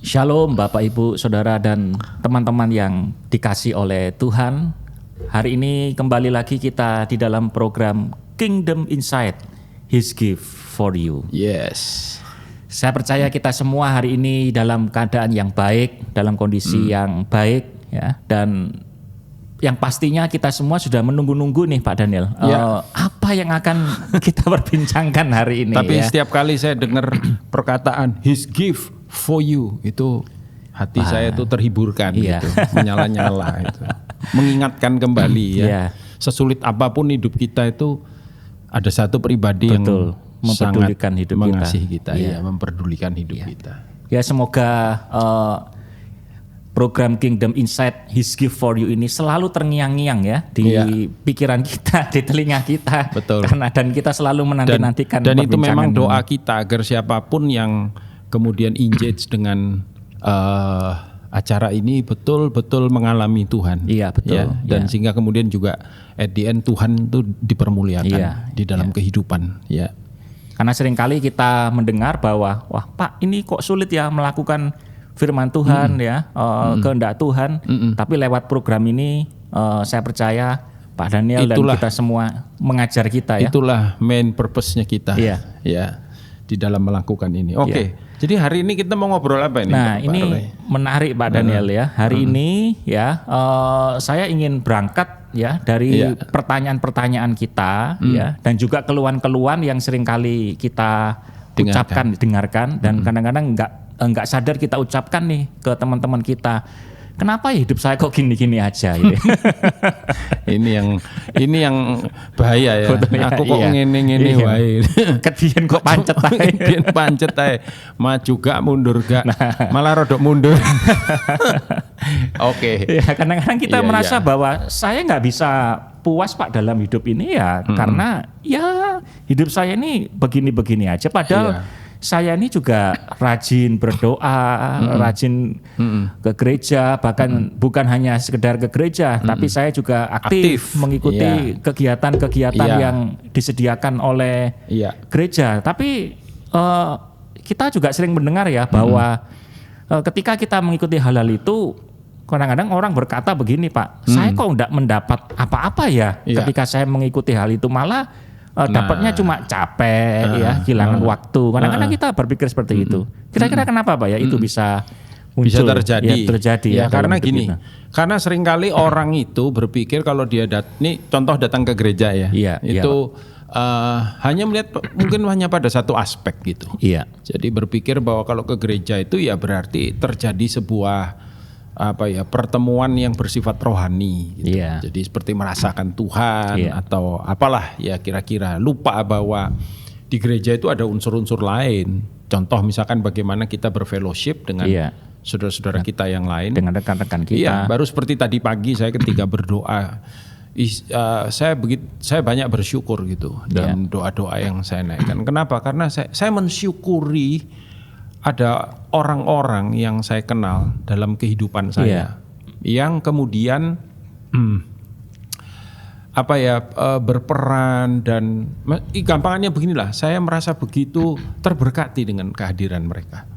Shalom Bapak Ibu Saudara dan teman-teman yang dikasih oleh Tuhan. Hari ini kembali lagi kita di dalam program Kingdom Insight, His Gift for You. Yes. Saya percaya kita semua hari ini dalam keadaan yang baik, dalam kondisi yang baik ya, dan yang pastinya kita semua sudah menunggu-nunggu nih Pak Daniel. Apa yang akan kita perbincangkan hari ini? Tapi ya? setiap kali saya dengar perkataan His gift for you, itu hati saya itu terhiburkan gitu, menyala-nyala itu. Mengingatkan kembali ya. Sesulit apapun hidup kita itu ada satu pribadi yang mempedulikan hidup mengasihi kita, ya, memperdulikan hidup kita. Ya, semoga program Kingdom Insight His Gift for You ini selalu terngiang-ngiang ya di pikiran kita, di telinga kita. Betul. Dan kita selalu menanti-nantikan dan itu memang doa kita agar siapapun yang kemudian engage dengan acara ini betul-betul mengalami Tuhan. Iya, betul. Ya, dan sehingga kemudian juga at the end Tuhan itu dipermuliakan di dalam kehidupan, ya. Karena seringkali kita mendengar bahwa wah Pak, ini kok sulit ya melakukan firman Tuhan kehendak Tuhan, tapi lewat program ini saya percaya Pak Daniel dan kita semua mengajar kita ya. Itulah main purpose-nya kita ya di dalam melakukan ini. Oke. Jadi hari ini kita mau ngobrol apa ini? Nah, ini menarik Pak Daniel ya. Hari ini ya saya ingin berangkat ya dari pertanyaan-pertanyaan kita ya, dan juga keluhan-keluhan yang seringkali kita dengarkan dan kadang-kadang enggak sadar kita ucapkan nih ke teman-teman kita. Kenapa ya hidup saya kok gini-gini aja gitu. ini yang bahaya ya. Aku kok ngene-ngene wae. Kedian kok pancet ae. Kedian pancet ae. Maju gak mundur gak. Malah rodok mundur. Oke. Ya, kadang-kadang kita merasa bahwa saya nggak bisa puas Pak dalam hidup ini ya karena ya hidup saya ini begini-begini aja padahal saya ini juga rajin berdoa, rajin ke gereja, bahkan bukan hanya sekedar ke gereja, tapi saya juga aktif mengikuti kegiatan-kegiatan yang disediakan oleh gereja. Tapi kita juga sering mendengar ya bahwa ketika kita mengikuti hal-hal itu, kadang-kadang orang berkata begini Pak, saya kok enggak mendapat apa-apa ya ketika saya mengikuti hal itu, malah dapatnya cuma capek kehilangan waktu. Kadang-kadang kita berpikir seperti itu. Kira-kira kenapa Pak ya itu bisa muncul? Bisa terjadi ya karena gini. Karena seringkali orang itu berpikir kalau dia ini contoh datang ke gereja hanya melihat mungkin hanya pada satu aspek gitu. Iya. Jadi berpikir bahwa kalau ke gereja itu ya berarti terjadi sebuah pertemuan yang bersifat rohani gitu. Jadi seperti merasakan Tuhan atau apalah ya, kira-kira lupa bahwa di gereja itu ada unsur-unsur lain. Contoh misalkan bagaimana kita berfellowship dengan saudara-saudara kita yang lain, dengan rekan-rekan kita. Iya, baru seperti tadi pagi saya ketika berdoa, saya banyak bersyukur gitu dalam doa-doa yang saya naikkan. Kenapa? Karena saya mensyukuri ada orang-orang yang saya kenal dalam kehidupan saya yang kemudian berperan, dan gampangannya beginilah, saya merasa begitu terberkati dengan kehadiran mereka.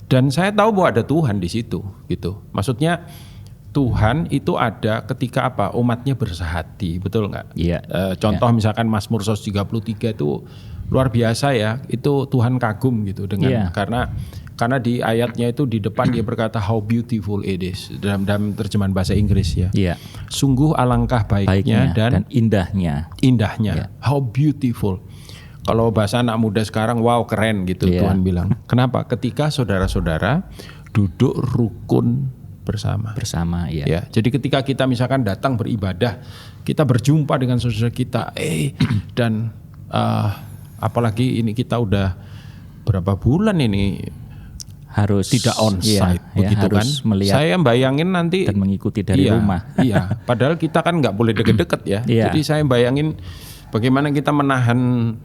Dan saya tahu bahwa ada Tuhan di situ gitu. Maksudnya Tuhan itu ada ketika umatnya bersehati, betul nggak? Contoh misalkan Mazmur 133 itu luar biasa ya, itu Tuhan kagum gitu dengan karena di ayatnya itu di depan dia berkata how beautiful it is dalam terjemahan bahasa Inggris ya. Sungguh alangkah baiknya dan indahnya. How beautiful. Kalau bahasa anak muda sekarang wow keren gitu Tuhan bilang. Kenapa? Ketika saudara-saudara duduk rukun bersama. Ya. Jadi ketika kita misalkan datang beribadah, kita berjumpa dengan saudara kita, dan apalagi ini kita udah berapa bulan ini harus tidak onsite begitu harus kan? Melihat saya bayangin nanti dan mengikuti dari rumah. Padahal kita kan nggak boleh deket-deket ya. Jadi saya bayangin bagaimana kita menahan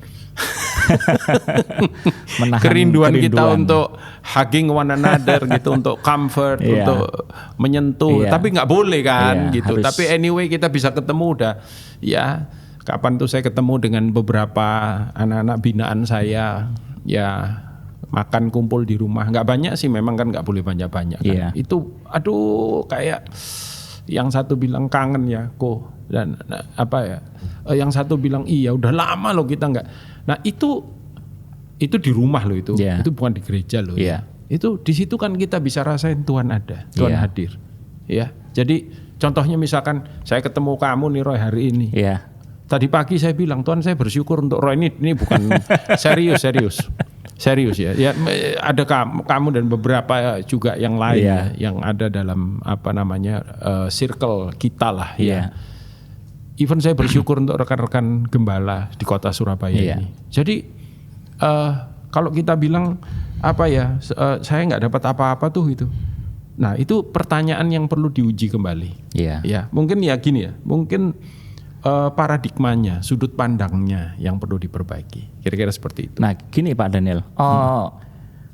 kerinduan kita untuk hugging one another gitu, untuk comfort, untuk menyentuh, tapi nggak boleh kan gitu. Harus. Tapi anyway kita bisa ketemu udah kapan tuh saya ketemu dengan beberapa anak-anak binaan saya makan kumpul di rumah, nggak banyak sih, memang kan nggak boleh banyak-banyak kan. Itu aduh kayak yang satu bilang kangen ya kok, dan yang satu bilang iya udah lama loh kita nggak. Nah itu di rumah loh itu bukan di gereja loh. Itu di situ kan kita bisa rasain Tuhan ada, Tuhan hadir. Ya, jadi contohnya misalkan saya ketemu kamu nih Roy hari ini. Tadi pagi saya bilang, Tuhan saya bersyukur untuk Roy ini bukan serius ya. Ya ada kamu dan beberapa juga yang lain yang ada dalam circle kita lah ya. Even saya bersyukur untuk rekan-rekan gembala di kota Surabaya ini. Jadi kalau kita bilang saya nggak dapat apa-apa tuh itu. Nah itu pertanyaan yang perlu diuji kembali. Ya mungkin ya gini ya, mungkin paradigmanya, sudut pandangnya yang perlu diperbaiki. Kira-kira seperti itu. Nah, gini Pak Daniel.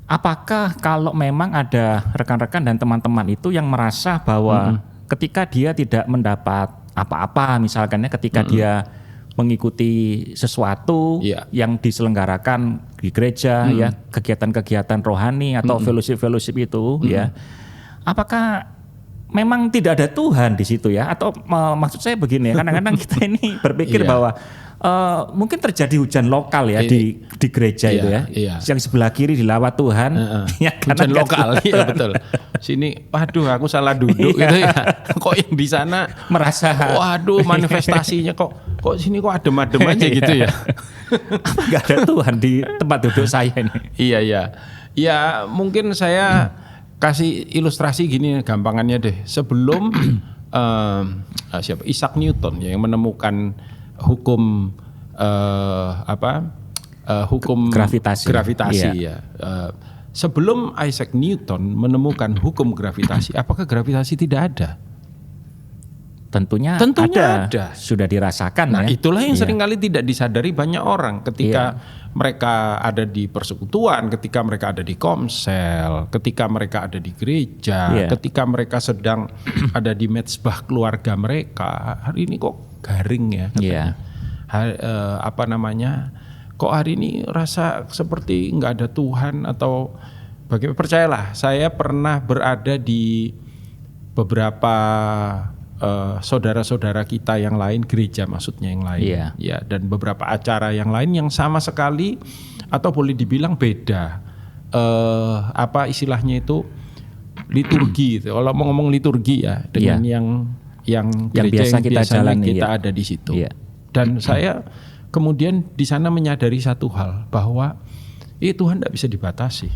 Apakah kalau memang ada rekan-rekan dan teman-teman itu yang merasa bahwa ketika dia tidak mendapat apa-apa, misalkan ketika dia mengikuti sesuatu yang diselenggarakan di gereja, ya, kegiatan-kegiatan rohani atau fellowship itu, ya, apakah memang tidak ada Tuhan di situ ya? Atau maksud saya begini ya, kadang-kadang kita ini berpikir bahwa mungkin terjadi hujan lokal ya di gereja itu ya. Yang sebelah kiri dilawat Tuhan. Ya, hujan lokal, iya betul. Sini, waduh aku salah duduk gitu ya. Kok yang di sana merasa, waduh manifestasinya kok sini kok adem-adem aja gitu ya. Apa nggak ada Tuhan di tempat duduk saya ini? Iya. Ya mungkin saya kasih ilustrasi gini gampangannya deh. Sebelum Isaac Newton yang menemukan hukum hukum gravitasi ya. Sebelum Isaac Newton menemukan hukum gravitasi, apakah gravitasi tidak ada? Tentunya ada. Sudah dirasakan. Nah, itulah yang seringkali tidak disadari banyak orang ketika mereka ada di persekutuan, ketika mereka ada di komsel, ketika mereka ada di gereja, ketika mereka sedang ada di mezbah keluarga mereka. Hari ini kok garing ya katanya. Kok hari ini rasa seperti nggak ada Tuhan atau bagaimana? Percayalah, saya pernah berada di beberapa saudara-saudara kita yang lain, gereja maksudnya yang lain, ya, dan beberapa acara yang lain yang sama sekali atau boleh dibilang beda, istilahnya itu liturgi. Kalau mau ngomong liturgi ya dengan yang gereja yang biasa kita ada di situ. Dan saya kemudian di sana menyadari satu hal bahwa Tuhan tidak bisa dibatasi.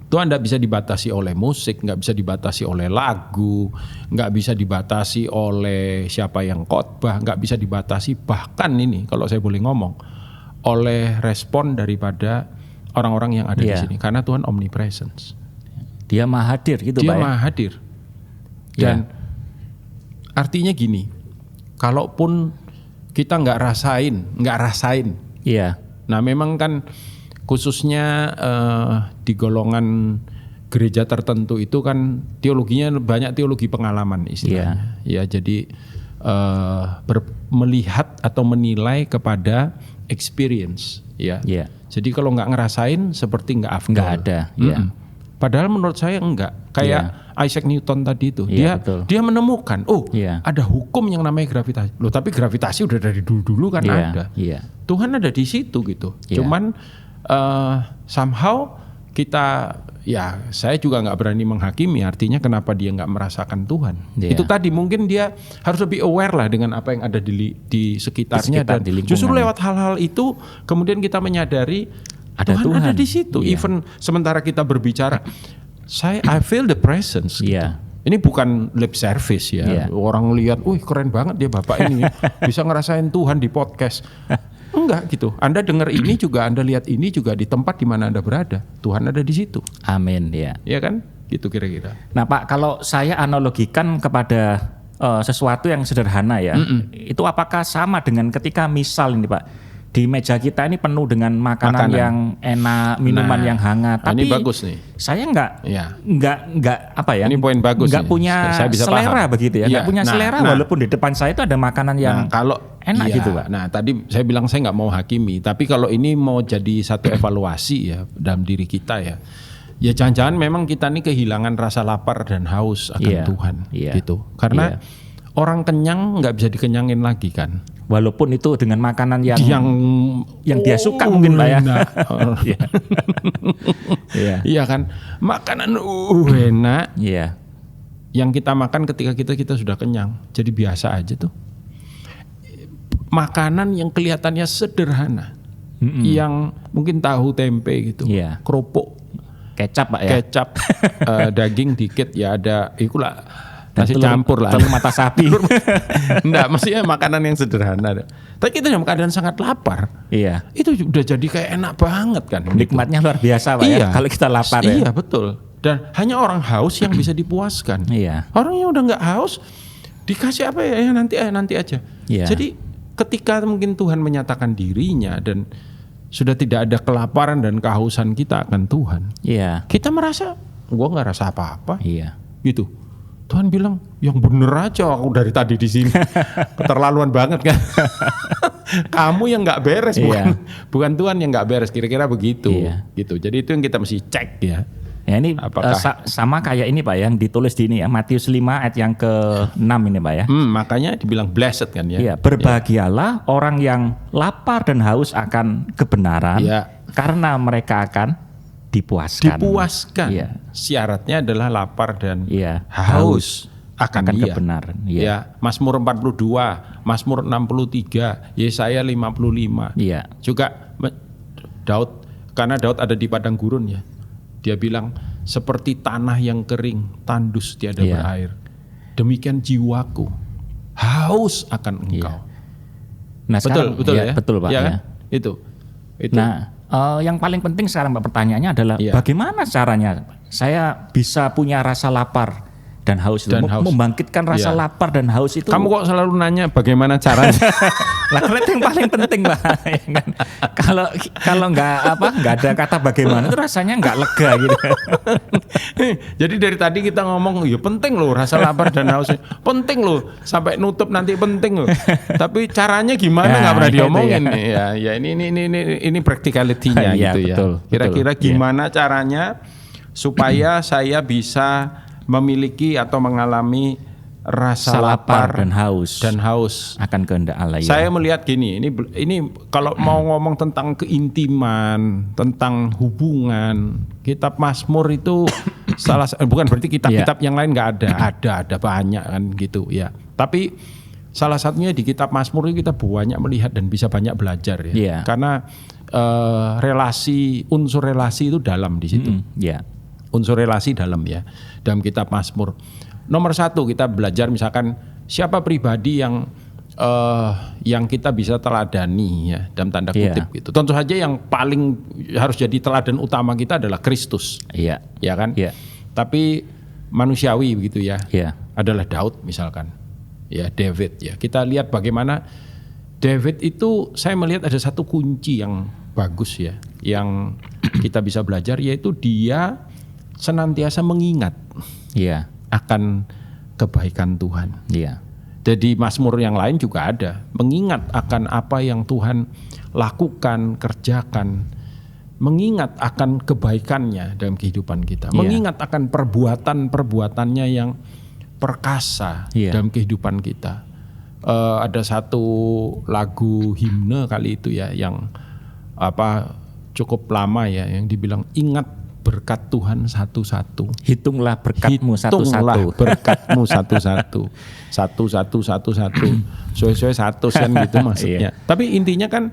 Tuhan tidak bisa dibatasi oleh musik, nggak bisa dibatasi oleh lagu, nggak bisa dibatasi oleh siapa yang khotbah, nggak bisa dibatasi bahkan ini kalau saya boleh ngomong oleh respon daripada orang-orang yang ada di sini, karena Tuhan omnipresence. Dia maha hadir gitu Pak. Dia maha hadir. Dan artinya gini, kalaupun kita nggak rasain. Nah memang kan khususnya di golongan gereja tertentu itu kan teologinya banyak teologi pengalaman istilahnya. Jadi melihat atau menilai kepada experience. Jadi kalau nggak ngerasain seperti nggak afdal. Nggak ada. Padahal menurut saya enggak. Kayak Isaac Newton tadi itu, dia menemukan, ada hukum yang namanya gravitasi. Loh, tapi gravitasi udah dari dulu-dulu kan ada. Tuhan ada di situ gitu. Cuman somehow kita, saya juga nggak berani menghakimi. Artinya kenapa dia nggak merasakan Tuhan? Itu tadi mungkin dia harus lebih aware lah dengan apa yang ada di sekitarnya, dan justru lewat hal-hal itu kemudian kita menyadari Tuhan ada di situ. Even sementara kita berbicara, I feel the presence. Gitu. Ini bukan lip service ya. Orang lihat, keren banget dia bapak ini bisa ngerasain Tuhan di podcast. Enggak gitu. Anda dengar ini juga, Anda lihat ini juga di tempat di mana Anda berada. Tuhan ada di situ. Amin ya. Iya kan? Gitu kira-kira. Nah Pak, kalau saya analogikan kepada sesuatu yang sederhana ya, itu apakah sama dengan ketika misal ini Pak, di meja kita ini penuh dengan makanan yang enak, minuman yang hangat. Tapi ini bagus nih. Saya nggak apa ya? Ini poin bagus. Nggak punya saya bisa selera paham. begitu ya. Nggak punya selera walaupun di depan saya itu ada makanan yang kalau enak gitu Pak. Nah tadi saya bilang saya nggak mau hakimi, tapi kalau ini mau jadi satu evaluasi ya dalam diri kita ya. Ya jangan-jangan memang kita ini kehilangan rasa lapar dan haus akan Tuhan gitu. Karena orang kenyang nggak bisa dikenyangin lagi kan. Walaupun itu dengan makanan yang dia suka mungkin Pak ya. Iya kan, makanan enak. Iya. Yang kita makan ketika kita sudah kenyang, jadi biasa aja tuh. Makanan yang kelihatannya sederhana, yang mungkin tahu tempe gitu, kerupuk, kecap Pak ya. Kecap, daging dikit ya ada, ikulah. Masih campur lah. Telur mata sapi. Enggak, maksudnya makanan yang sederhana. Tapi kita dalam keadaan sangat lapar. Iya. Itu udah jadi kayak enak banget kan. Nikmatnya luar biasa Pak ya. Kalau kita lapar ya. Iya betul. Dan hanya orang haus yang bisa dipuaskan. Iya. Orang yang udah nggak haus dikasih apa ya nanti aja. Iya. Jadi ketika mungkin Tuhan menyatakan dirinya dan sudah tidak ada kelaparan dan kehausan kita akan Tuhan. Iya. Kita merasa gua nggak rasa apa-apa. Iya. Gitu. Tuhan bilang, yang bener aja aku dari tadi di sini. Keterlaluan banget kan. Kamu yang nggak beres, bukan Tuhan yang nggak beres. Kira-kira begitu. Gitu. Jadi itu yang kita mesti cek ya. Ya ini sama kayak ini Pak yang ditulis di ini ya, Matius 5 ayat yang ke-6 ini Pak ya. Makanya dibilang blessed kan ya. Iya, berbahagialah orang yang lapar dan haus akan kebenaran, karena mereka akan dipuaskan. Iya. Syaratnya adalah lapar dan haus akan kebenaran. Iya. Mazmur 42, Mazmur 63, Yesaya 55. Iya. Juga Daud, karena Daud ada di padang gurun ya. Dia bilang seperti tanah yang kering, tandus tiada berair. Demikian jiwaku haus akan Engkau. Nah, betul ya? Betul Pak. Ya, kan? Itu. Nah, yang paling penting sekarang Pak pertanyaannya adalah bagaimana caranya saya bisa punya rasa lapar dan haus itu, membangkitkan rasa lapar dan haus itu. Kamu kok selalu nanya bagaimana caranya? Lah itu yang paling penting Pak. Kalau nggak ada kata bagaimana itu rasanya nggak lega gitu. Jadi dari tadi kita ngomong ya penting loh rasa lapar dan haus, penting loh sampai nutup nanti penting loh. Tapi caranya gimana nggak pernah diomongin. Ya ini practicality-nya gitu ya. Kira-kira gimana caranya supaya saya bisa memiliki atau mengalami rasa lapar dan haus akan kehendak Allah. Saya melihat gini, ini kalau mau ngomong tentang keintiman, tentang hubungan, kitab Mazmur itu bukan berarti kitab-kitab yang lain nggak ada banyak kan gitu ya. Tapi salah satunya di kitab Mazmur ini kita banyak melihat dan bisa banyak belajar ya. Karena unsur relasi itu dalam di situ. Unsur relasi dalam ya dalam kitab Mazmur. Nomor 1 kita belajar misalkan siapa pribadi yang kita bisa teladani ya dalam tanda kutip gitu. Tentu saja yang paling harus jadi teladan utama kita adalah Kristus. Ya kan? Tapi manusiawi begitu ya. Adalah Daud misalkan. Ya David ya. Kita lihat bagaimana David itu saya melihat ada satu kunci yang bagus ya yang kita bisa belajar, yaitu dia senantiasa mengingat akan kebaikan Tuhan. Jadi Mazmur yang lain juga ada, mengingat akan apa yang Tuhan lakukan, kerjakan, mengingat akan kebaikannya dalam kehidupan kita, mengingat akan perbuatan-perbuatannya yang perkasa dalam kehidupan kita. Ada satu lagu himne kali itu ya yang cukup lama ya yang dibilang ingat berkat Tuhan satu-satu. Hitunglah berkatmu satu-satu. Hitunglah berkatmu satu-satu. Satu-satu. Soe-soe satu sen gitu maksudnya. Tapi intinya kan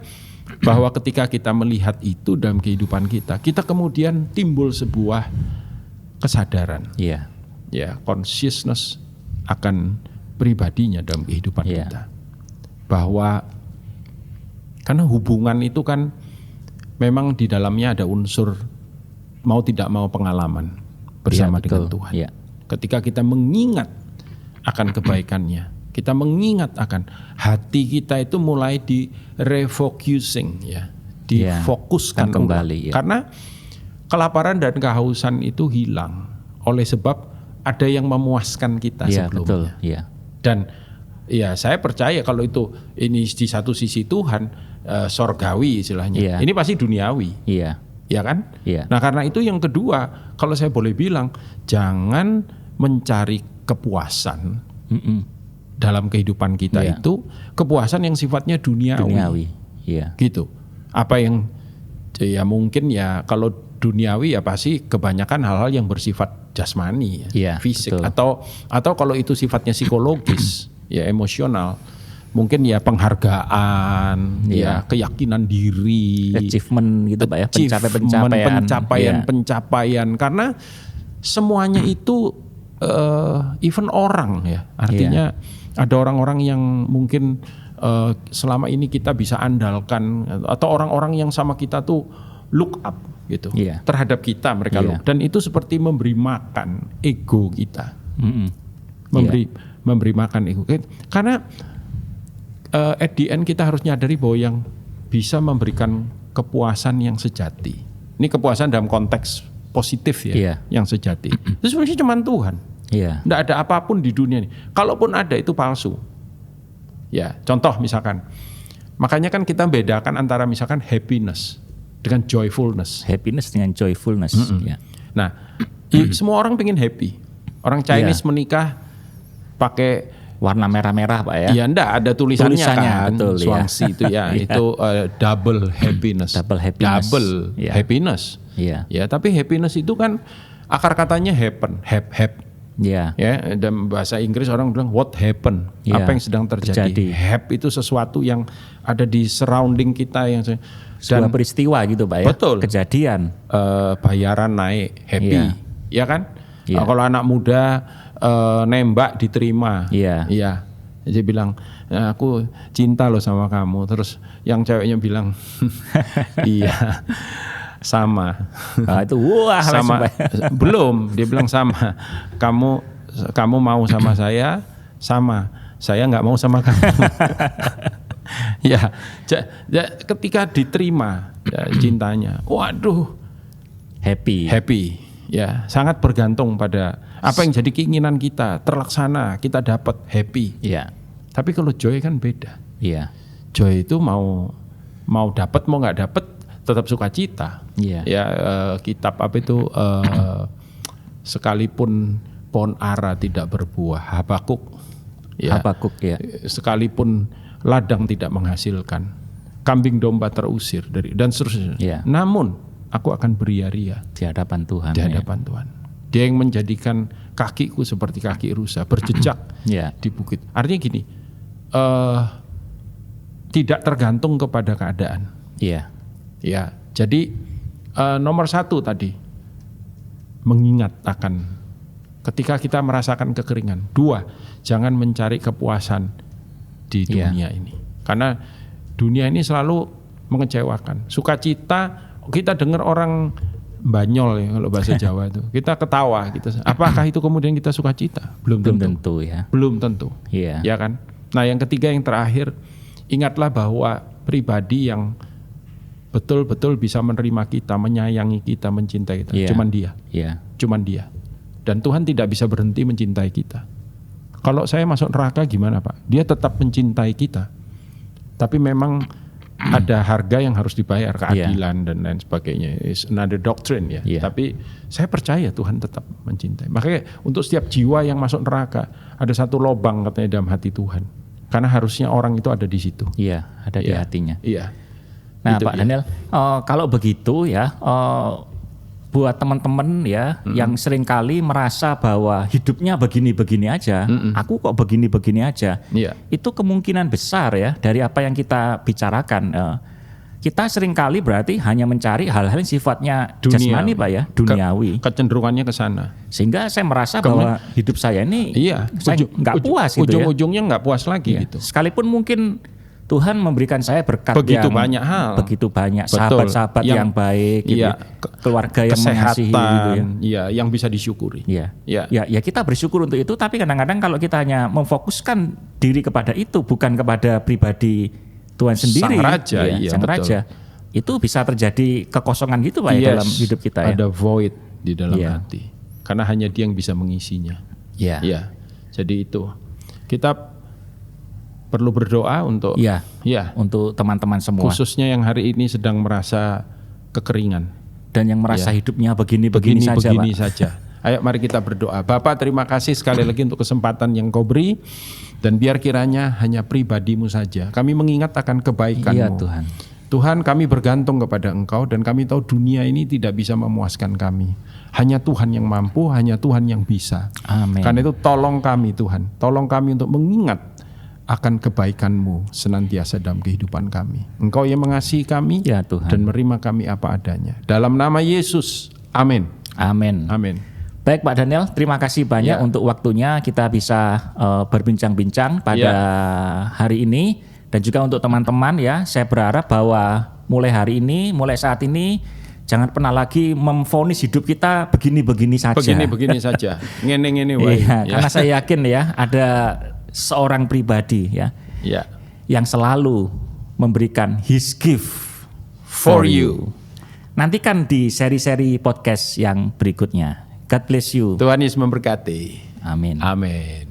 bahwa ketika kita melihat itu dalam kehidupan kita kemudian timbul sebuah kesadaran. Consciousness akan pribadinya dalam kehidupan kita. Bahwa karena hubungan itu kan memang di dalamnya ada unsur mau tidak mau pengalaman bersama dengan Tuhan. Ketika kita mengingat akan kebaikannya, Kita mengingat akan hati kita itu mulai di refocusing ya, difokuskan kembali. Ya. Karena kelaparan dan kehausan itu hilang oleh sebab ada yang memuaskan kita sebelumnya. Betul. Ya. Dan ya saya percaya kalau ini di satu sisi Tuhan sorgawi istilahnya. Ini pasti duniawi. Iya. Ya kan? Iya. Nah karena itu yang kedua, kalau saya boleh bilang, jangan mencari kepuasan dalam kehidupan kita itu kepuasan yang sifatnya duniawi. Iya. Gitu. Apa yang ya mungkin ya kalau duniawi ya pasti kebanyakan hal-hal yang bersifat jasmani, fisik, betul. atau kalau itu sifatnya psikologis, ya emosional. Mungkin ya penghargaan, ya keyakinan diri, achievement gitu Pak ya, pencapaian. Karena semuanya itu even orang ya, artinya ada orang-orang yang mungkin selama ini kita bisa andalkan, atau orang-orang yang sama kita tuh look up gitu terhadap kita, mereka look, dan itu seperti memberi makan ego kita, memberi makan ego, karena at the end kita harus nyadari bahwa yang bisa memberikan kepuasan yang sejati. Ini kepuasan dalam konteks positif yang sejati. Itu sebenarnya cuma Tuhan. Nggak ada apapun di dunia ini. Kalaupun ada itu palsu. Ya, contoh misalkan. Makanya kan kita bedakan antara misalkan happiness dengan joyfulness. Happiness dengan joyfulness. Nah, semua orang pengen happy. Orang Chinese menikah pakai warna merah-merah Pak ya? Iya, enggak ada tulisannya kan, betul, Swansea itu ya, itu double happiness. Double happiness. Ya, tapi happiness itu kan akar katanya happen, have. Ya, dan bahasa Inggris orang bilang what happen, apa yang sedang terjadi. Have itu sesuatu yang ada di surrounding kita yang sebuah peristiwa gitu Pak ya. Betul. Kejadian. Bayaran naik, happy, ya kan? Kalau anak muda nembak diterima, iya. Dia bilang, aku cinta loh sama kamu. Terus yang ceweknya bilang, iya, sama. Itu wah sama. Belum, dia bilang sama. Kamu mau sama saya, sama. Saya nggak mau sama kamu. Ya, ketika diterima cintanya, waduh, happy. Ya, sangat bergantung pada apa yang jadi keinginan kita terlaksana, kita dapat happy. Tapi kalau joy kan beda. Joy itu mau dapat mau nggak dapat tetap sukacita. Kitab apa itu sekalipun pohon ara tidak berbuah, Habakuk. Habakuk ya. Sekalipun ladang tidak menghasilkan, kambing domba terusir dan seterusnya. Namun aku akan beria-ria di hadapan Tuhan. Tuhan. Dia yang menjadikan kakiku seperti kaki rusa, berjejak di bukit. Artinya gini, tidak tergantung kepada keadaan. Jadi nomor satu tadi, mengingat akan ketika kita merasakan kekeringan. 2, jangan mencari kepuasan di dunia ini. Karena dunia ini selalu mengecewakan. Sukacita, kita dengar orang banyol ya kalau bahasa Jawa itu. Kita ketawa gitu. Apakah itu kemudian kita sukacita? Belum tentu ya. Belum tentu. Ya kan? Nah, yang ketiga yang terakhir, ingatlah bahwa pribadi yang betul-betul bisa menerima kita, menyayangi kita, mencintai kita, cuman Dia. Cuman Dia. Dan Tuhan tidak bisa berhenti mencintai kita. Kalau saya masuk neraka gimana, Pak? Dia tetap mencintai kita. Tapi memang ada harga yang harus dibayar, keadilan dan lain sebagainya. It's another doctrine ya. Tapi saya percaya Tuhan tetap mencintai. Makanya untuk setiap jiwa yang masuk neraka ada satu lubang katanya dalam hati Tuhan. Karena harusnya orang itu ada di situ. Ada di hatinya. Nah, itu Pak Daniel, kalau begitu ya, buat teman-teman ya yang seringkali merasa bahwa hidupnya begini-begini aja, aku kok begini-begini aja, itu kemungkinan besar ya dari apa yang kita bicarakan. Kita seringkali berarti hanya mencari hal-hal yang sifatnya jasmani Pak ya, duniawi. Kecenderungannya ke sana. Sehingga saya merasa bahwa hidup saya ini saya nggak puas gitu. Ujung-ujungnya nggak puas lagi gitu. Sekalipun mungkin Tuhan memberikan saya berkat begitu yang banyak hal, begitu banyak, betul, sahabat-sahabat yang baik, gitu, iya, keluarga yang mengasihi, gitu ya. Iya, yang bisa disyukuri. Ya, kita bersyukur untuk itu. Tapi kadang-kadang kalau kita hanya memfokuskan diri kepada itu, bukan kepada pribadi Tuhan sendiri, Sang Raja, itu bisa terjadi kekosongan gitu Pak dalam hidup kita. Ada void di dalam hati, karena hanya Dia yang bisa mengisinya. Ya, jadi itu kita perlu berdoa untuk untuk teman-teman semua, khususnya yang hari ini sedang merasa kekeringan dan yang merasa hidupnya begini saja. Ayo mari kita berdoa. Bapak, terima kasih sekali lagi untuk kesempatan yang Kau beri, dan biar kiranya hanya pribadimu saja kami mengingat akan kebaikan-Mu. Tuhan, kami bergantung kepada Engkau, dan kami tahu dunia ini tidak bisa memuaskan kami. Hanya Tuhan yang mampu, hanya Tuhan yang bisa. Amin. Karena itu tolong kami Tuhan, tolong kami untuk mengingat akan kebaikan-Mu senantiasa dalam kehidupan kami. Engkau yang mengasihi kami dan menerima kami apa adanya. Dalam nama Yesus, amin. Amin. Amin. Baik Pak Daniel, terima kasih banyak untuk waktunya kita bisa berbincang-bincang pada hari ini. Dan juga untuk teman-teman ya, saya berharap bahwa mulai hari ini, mulai saat ini, jangan pernah lagi memvonis hidup kita begini-begini saja. Begini-begini saja, ngene-ngene wae. Karena saya yakin ya, ada seorang pribadi yang selalu memberikan His gift for you. Nantikan di seri-seri podcast yang berikutnya. God bless you. Tuhan Yesus memberkati. Amin. Amin.